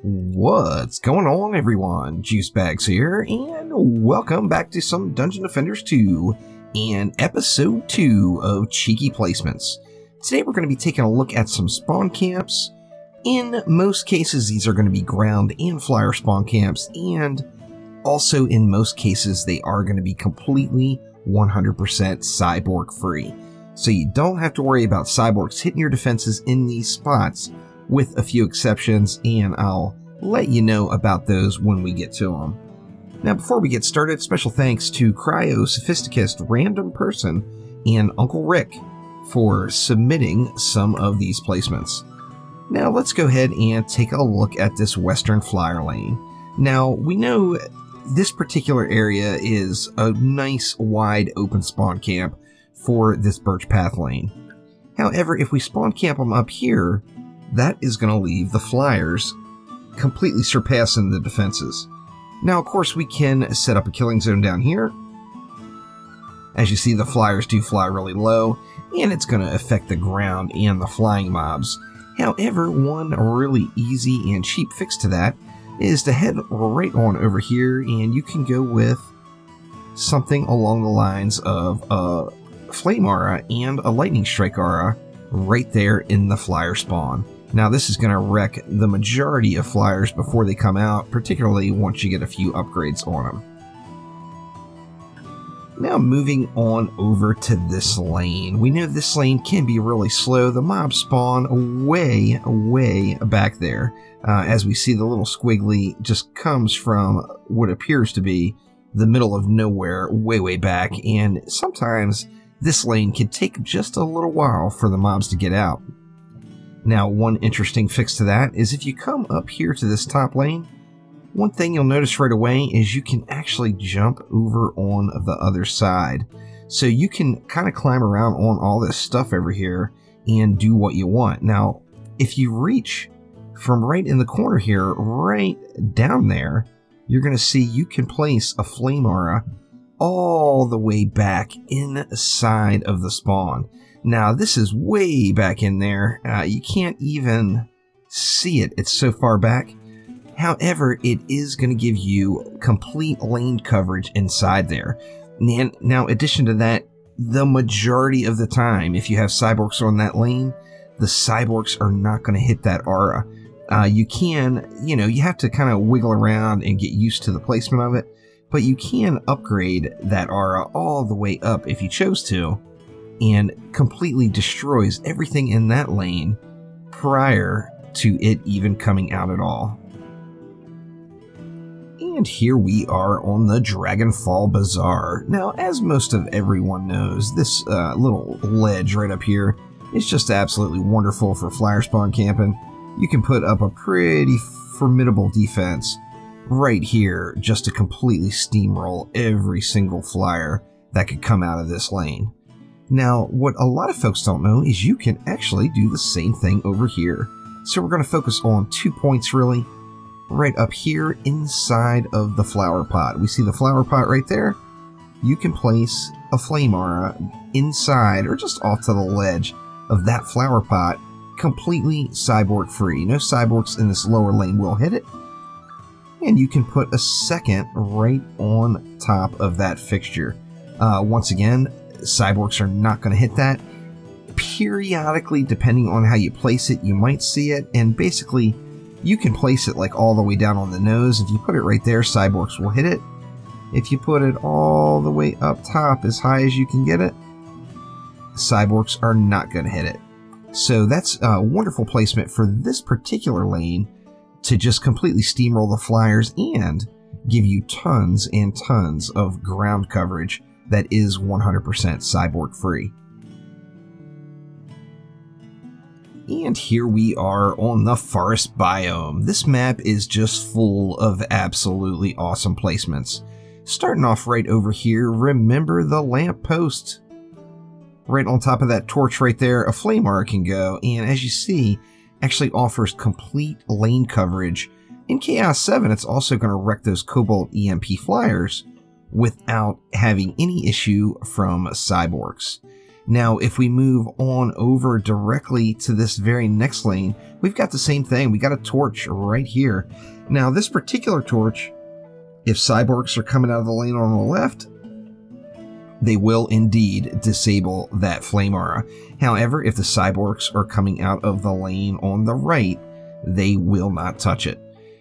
What's going on, everyone? Juicebags here, and welcome back to some Dungeon Defenders 2 and Episode 2 of Cheeky Placements. Today we're going to be taking a look at some spawn camps. In most cases, these are going to be ground and flyer spawn camps, and also in most cases, they are going to be completely 100% Cybork free. So you don't have to worry about Cyborks hitting your defenses in these spots, with a few exceptions, and I'll let you know about those when we get to them. Now, before we get started, special thanks to Cryo, Sophisticist, Random Person, and Uncle Rick for submitting some of these placements. Now, let's go ahead and take a look at this Western Flyer Lane. Now, we know this particular area is a nice, wide, open spawn camp for this Birch Path Lane. However, if we spawn camp them up here, that is going to leave the flyers completely surpassing the defenses. Now, of course, we can set up a killing zone down here. As you see, the flyers do fly really low, and it's going to affect the ground and the flying mobs. However, one really easy and cheap fix to that is to head right on over here, and you can go with something along the lines of a Flame Aura and a Lightning Strike Aura right there in the flyer spawn. Now, this is going to wreck the majority of flyers before they come out, particularly once you get a few upgrades on them. Now, moving on over to this lane. We know this lane can be really slow. The mobs spawn way back there. As we see, the little squiggly just comes from what appears to be the middle of nowhere, way back, and sometimes this lane can take just a little while for the mobs to get out. Now, one interesting fix to that is if you come up here to this top lane, one thing you'll notice right away is you can actually jump over on the other side. So you can kind of climb around on all this stuff over here and do what you want. Now, if you reach from right in the corner here, right down there, you're going to see you can place a Flame Aura all the way back inside of the spawn. Now, this is way back in there. You can't even see it. It's so far back. However, it is going to give you complete lane coverage inside there. And now, in addition to that, the majority of the time, if you have Cyborks on that lane, the Cyborks are not going to hit that aura. You have to kind of wiggle around and get used to the placement of it, but you can upgrade that aura all the way up if you chose to, and completely destroys everything in that lane prior to it even coming out at all. And here we are on the Dragonfall Bazaar. Now, as most of everyone knows, this little ledge right up here is just absolutely wonderful for flyer spawn camping. You can put up a pretty formidable defense right here just to completely steamroll every single flyer that could come out of this lane. Now, what a lot of folks don't know is you can actually do the same thing over here. So we're going to focus on 2 points really. Right up here inside of the flower pot. We see the flower pot right there. You can place a Flame Aura inside or just off to the ledge of that flower pot, completely Cybork free. No Cyborks in this lower lane will hit it. And you can put a second right on top of that fixture. Once again, Cyborks are not going to hit that. Periodically, depending on how you place it, you might see it, and basically you can place it like all the way down on the nose. If you put it right there, Cyborks will hit it. If you put it all the way up top as high as you can get it, Cyborks are not going to hit it. So that's a wonderful placement for this particular lane to just completely steamroll the flyers and give you tons and tons of ground coverage that is 100% Cybork free. And here we are on the Forest Biome. This map is just full of absolutely awesome placements. Starting off right over here, remember the lamp post. Right on top of that torch right there, a Flame Aura can go, and as you see, actually offers complete lane coverage. In Chaos 7, it's also going to wreck those Cobalt EMP flyers without having any issue from Cyborks. Now, if we move on over directly to this very next lane, we've got the same thing. We got a torch right here. Now, this particular torch, if cyborgs are coming out of the lane on the left, they will indeed disable that flame aura. However, if the cyborgs are coming out of the lane on the right, they will not touch it.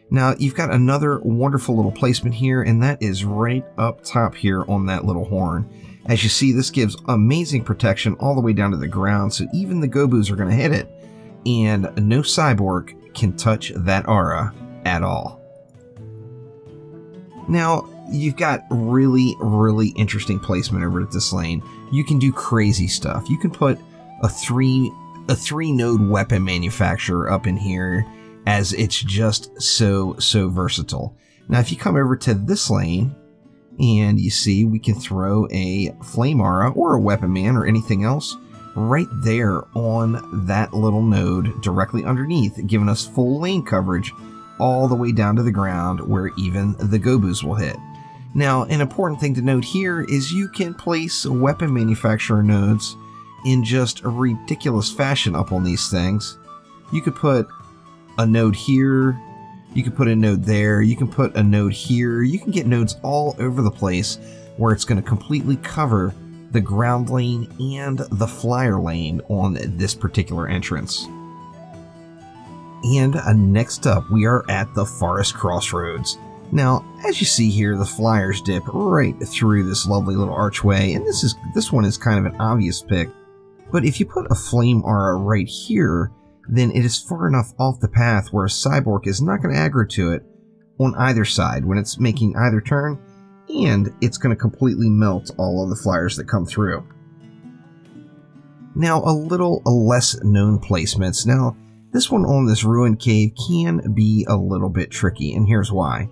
Now, you've got another wonderful little placement here, and that is right up top here on that little horn. As you see, this gives amazing protection all the way down to the ground, so even the Gobus are going to hit it, and no cyborg can touch that aura at all. Now, you've got really, really interesting placement over at this lane. You can do crazy stuff. You can put a three node weapon manufacturer up in here, as it's just so versatile. Now, if you come over to this lane, and you see we can throw a flame aura or a weapon man or anything else right there on that little node directly underneath, giving us full lane coverage all the way down to the ground where even the Gobus will hit. Now, an important thing to note here is you can place weapon manufacturer nodes in just a ridiculous fashion up on these things. You could put a node here, you can put a node there, you can put a node here, you can get nodes all over the place where it's going to completely cover the ground lane and the flyer lane on this particular entrance. And next up, we are at the Forest Crossroads. Now, as you see here, the flyers dip right through this lovely little archway, and this one is kind of an obvious pick. But if you put a flame aura right here, then it is far enough off the path where a cyborg is not going to aggro to it on either side when it's making either turn, and it's going to completely melt all of the flyers that come through. Now, a little less known placements. Now, this one on this ruined cave can be a little bit tricky, and here's why.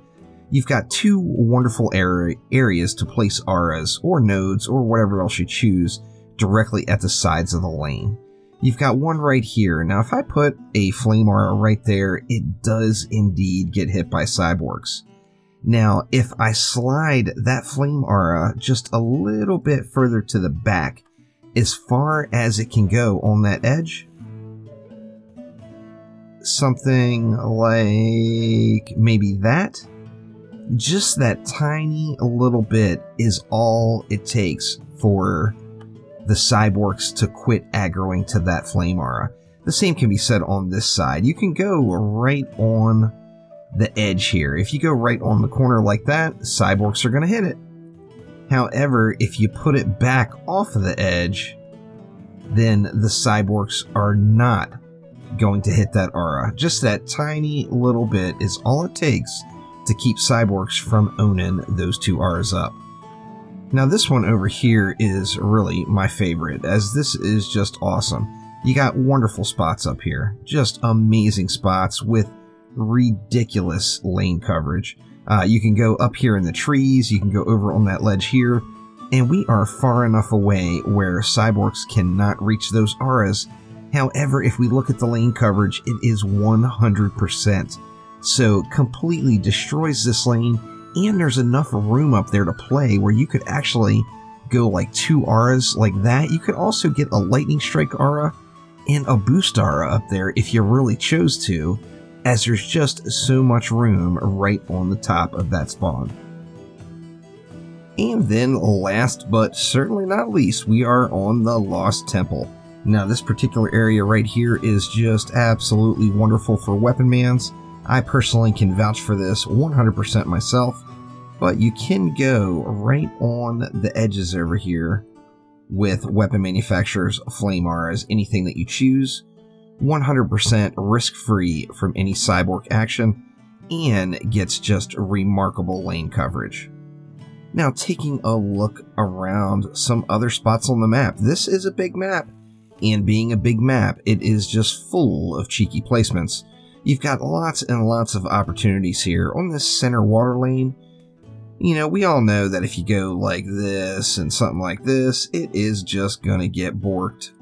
You've got two wonderful areas to place auras or nodes or whatever else you choose directly at the sides of the lane. You've got one right here. Now, if I put a flame aura right there, it does indeed get hit by cyborgs. Now, if I slide that flame aura just a little bit further to the back, as far as it can go on that edge, something like maybe that, just that tiny little bit is all it takes for the cyborgs to quit aggroing to that flame aura. The same can be said on this side. You can go right on the edge here. If you go right on the corner like that, cyborgs are going to hit it. However, if you put it back off of the edge, then the cyborgs are not going to hit that aura. Just that tiny little bit is all it takes to keep cyborgs from owning those two auras up. Now, this one over here is really my favorite, as this is just awesome. You got wonderful spots up here, just amazing spots with ridiculous lane coverage. You can go up here in the trees, you can go over on that ledge here, and we are far enough away where cyborgs cannot reach those auras. However, if we look at the lane coverage, it is 100%. So completely destroys this lane, and there's enough room up there to play where you could actually go like 2 auras like that. You could also get a lightning strike aura and a boost aura up there if you really chose to, as there's just so much room right on the top of that spawn. And then last but certainly not least, we are on the Lost Temple. Now, this particular area right here is just absolutely wonderful for weapon mans. I personally can vouch for this 100% myself, but you can go right on the edges over here with weapon manufacturers, flame auras, anything that you choose, 100% risk-free from any cyborg action, and gets just remarkable lane coverage. Now, taking a look around some other spots on the map. This is a big map, and being a big map, it is just full of cheeky placements. You've got lots and lots of opportunities here. On this center water lane, you know, we all know that if you go like this and something like this, it is just going to get borked,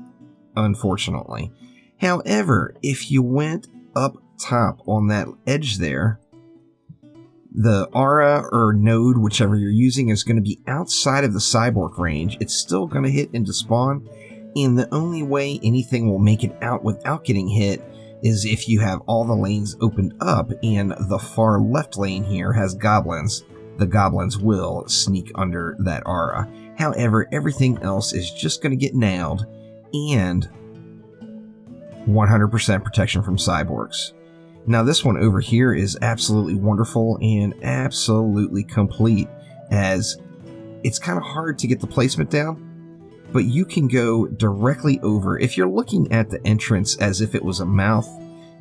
unfortunately. However, if you went up top on that edge there, the aura or node, whichever you're using, is going to be outside of the cyborg range. It's still going to hit into spawn. And the only way anything will make it out without getting hit is if you have all the lanes opened up, and the far left lane here has goblins. The goblins will sneak under that aura. However, everything else is just going to get nailed, and 100% protection from cyborgs. Now this one over here is absolutely wonderful and absolutely complete, as it's kind of hard to get the placement down, but you can go directly over. If you're looking at the entrance as if it was a mouth,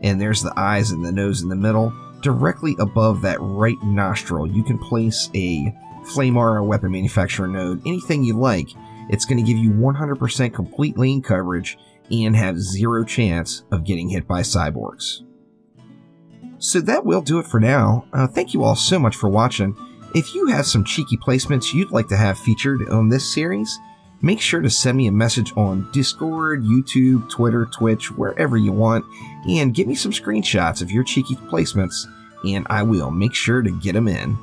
and there's the eyes and the nose in the middle, directly above that right nostril, you can place a flame aura weapon manufacturer node, anything you like. It's going to give you 100% complete lane coverage and have zero chance of getting hit by cyborgs. So that will do it for now. Thank you all so much for watching. If you have some cheeky placements you'd like to have featured on this series, make sure to send me a message on Discord, YouTube, Twitter, Twitch, wherever you want, and give me some screenshots of your cheeky placements, and I will make sure to get them in.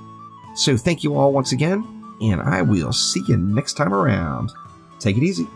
So thank you all once again, and I will see you next time around. Take it easy.